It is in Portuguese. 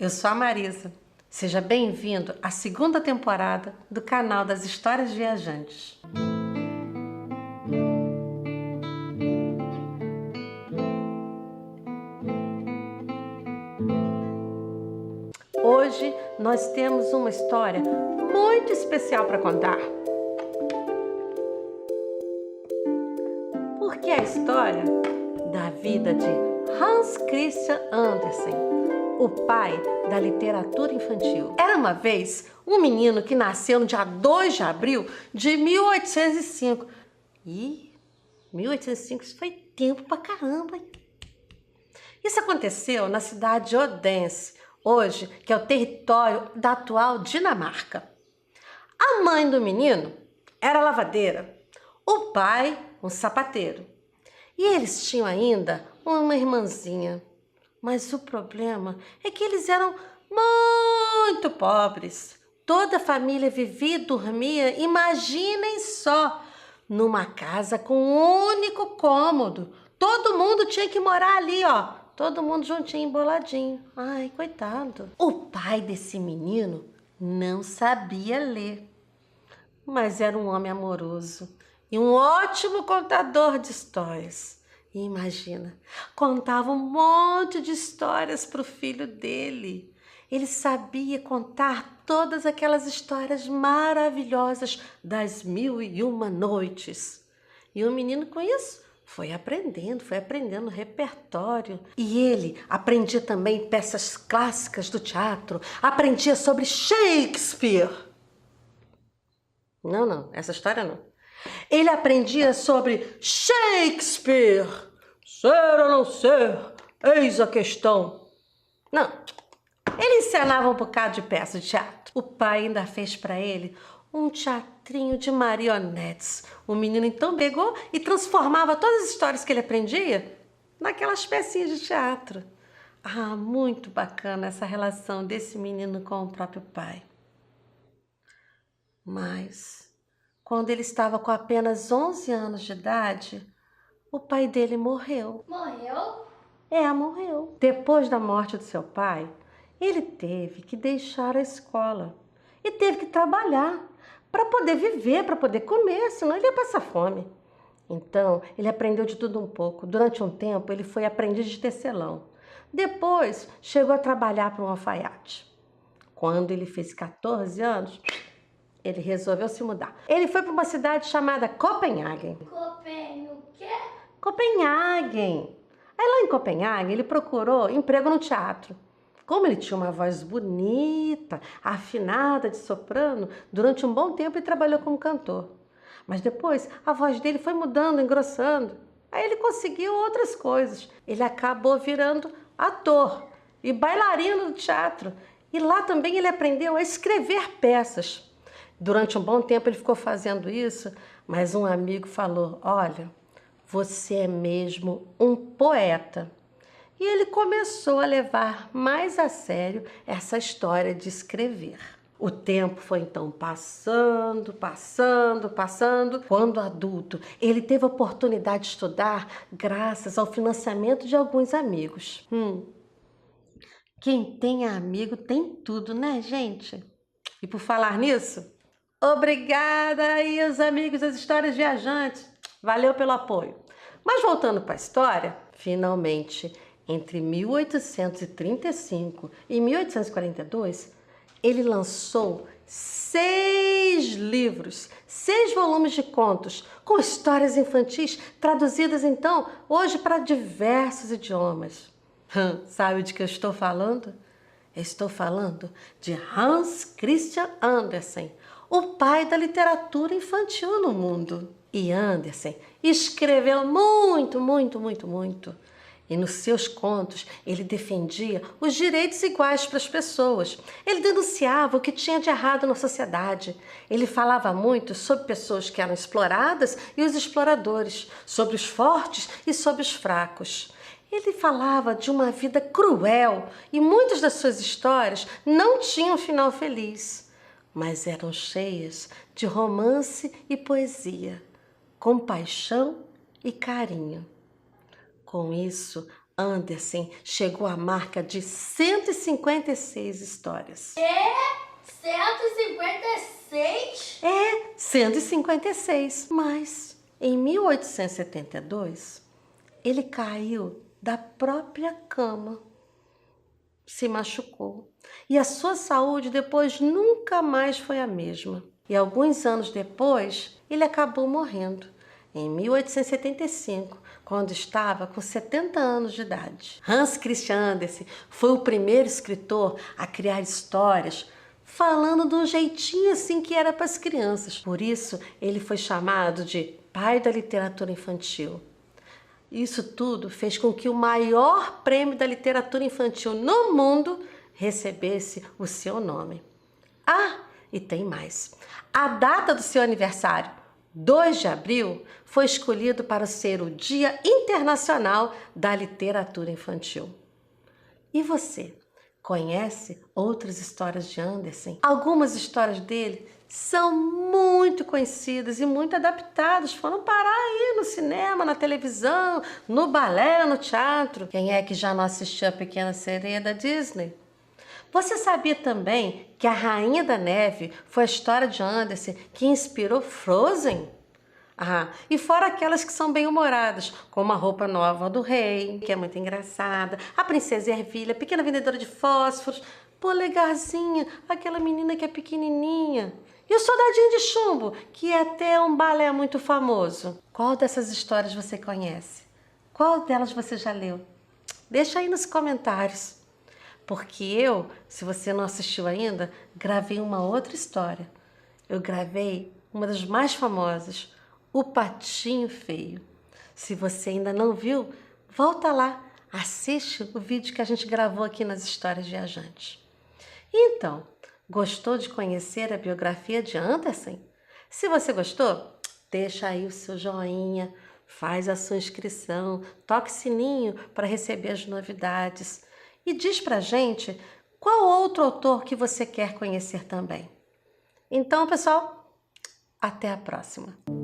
eu sou a Marisa. Seja bem-vindo à segunda temporada do canal das Histórias Viajantes. Hoje nós temos uma história muito especial para contar. Porque é a história da vida de Hans Christian Andersen, o pai da literatura infantil. Era uma vez um menino que nasceu no dia 2 de abril de 1805. E 1805, isso foi tempo pra caramba, hein? Isso aconteceu na cidade de Odense, hoje, que é o território da atual Dinamarca. A mãe do menino era lavadeira, o pai um sapateiro. E eles tinham ainda uma irmãzinha. Mas o problema é que eles eram muito pobres. Toda a família vivia e dormia, imaginem só, numa casa com um único cômodo. Todo mundo tinha que morar ali, ó. Todo mundo juntinho, emboladinho. Ai, coitado. O pai desse menino não sabia ler, mas era um homem amoroso e um ótimo contador de histórias. E imagina, contava um monte de histórias para o filho dele. Ele sabia contar todas aquelas histórias maravilhosas das 1001 noites. E o menino com isso foi aprendendo repertório. E ele aprendia também peças clássicas do teatro, aprendia sobre Shakespeare. Não, essa história não. Ele aprendia sobre Shakespeare. Ser ou não ser, eis a questão. Não, ele encenava um bocado de peça de teatro. O pai ainda fez para ele um teatrinho de marionetes. O menino então pegou e transformava todas as histórias que ele aprendia naquelas pecinhas de teatro. Ah, muito bacana essa relação desse menino com o próprio pai. Mas quando ele estava com apenas 11 anos de idade, o pai dele morreu. Morreu? Morreu. Depois da morte do seu pai, ele teve que deixar a escola e teve que trabalhar para poder viver, para poder comer, senão ele ia passar fome. Então, ele aprendeu de tudo um pouco. Durante um tempo, ele foi aprendiz de tecelão. Depois, chegou a trabalhar para um alfaiate. Quando ele fez 14 anos, ele resolveu se mudar. Ele foi para uma cidade chamada Copenhagen. O quê? Copenhagen. Aí lá em Copenhagen ele procurou emprego no teatro. Como ele tinha uma voz bonita, afinada de soprano, durante um bom tempo ele trabalhou como cantor. Mas depois a voz dele foi mudando, engrossando. Aí ele conseguiu outras coisas. Ele acabou virando ator e bailarino do teatro. E lá também ele aprendeu a escrever peças. Durante um bom tempo ele ficou fazendo isso, mas um amigo falou: olha, você é mesmo um poeta. E ele começou a levar mais a sério essa história de escrever. O tempo foi então passando. Quando adulto, ele teve a oportunidade de estudar graças ao financiamento de alguns amigos. Quem tem amigo tem tudo, né, gente? E por falar nisso, obrigada aí os amigos das Histórias Viajantes. Valeu pelo apoio. Mas voltando para a história, finalmente, entre 1835 e 1842, ele lançou 6 livros, 6 volumes de contos, com histórias infantis, traduzidas então hoje para diversos idiomas. Sabe de que eu estou falando? Eu estou falando de Hans Christian Andersen, o pai da literatura infantil no mundo. E Andersen escreveu muito. E nos seus contos ele defendia os direitos iguais para as pessoas. Ele denunciava o que tinha de errado na sociedade. Ele falava muito sobre pessoas que eram exploradas e os exploradores, sobre os fortes e sobre os fracos. Ele falava de uma vida cruel e muitas das suas histórias não tinham final feliz, mas eram cheias de romance e poesia, compaixão e carinho. Com isso, Andersen chegou à marca de 156 histórias. 156? 156. Mas, em 1872, ele caiu da própria cama, se machucou. E a sua saúde depois nunca mais foi a mesma. E alguns anos depois, ele acabou morrendo, em 1875, quando estava com 70 anos de idade. Hans Christian Andersen foi o primeiro escritor a criar histórias falando de um jeitinho assim que era para as crianças. Por isso, ele foi chamado de pai da literatura infantil. Isso tudo fez com que o maior prêmio da literatura infantil no mundo recebesse o seu nome. Ah, e tem mais. A data do seu aniversário, 2 de abril, foi escolhido para ser o Dia Internacional da Literatura Infantil. E você, conhece outras histórias de Andersen? Algumas histórias dele são muito conhecidas e muito adaptadas. Foram parar aí no cinema, na televisão, no balé, no teatro. Quem é que já não assistiu a Pequena Sereia da Disney? Você sabia também que a Rainha da Neve foi a história de Andersen que inspirou Frozen? E fora aquelas que são bem-humoradas, como A Roupa Nova do Rei, que é muito engraçada, A Princesa Ervilha, a Pequena Vendedora de Fósforos, Polegarzinha, aquela menina que é pequenininha, e O Soldadinho de Chumbo, que é até um balé muito famoso. Qual dessas histórias você conhece? Qual delas você já leu? Deixa aí nos comentários. Porque eu, se você não assistiu ainda, gravei uma outra história. Eu gravei uma das mais famosas, O Patinho Feio. Se você ainda não viu, volta lá, assiste o vídeo que a gente gravou aqui nas Histórias Viajantes. Então, gostou de conhecer a biografia de Andersen? Se você gostou, deixa aí o seu joinha, faz a sua inscrição, toque o sininho para receber as novidades. E diz pra gente qual outro autor que você quer conhecer também. Então, pessoal, até a próxima!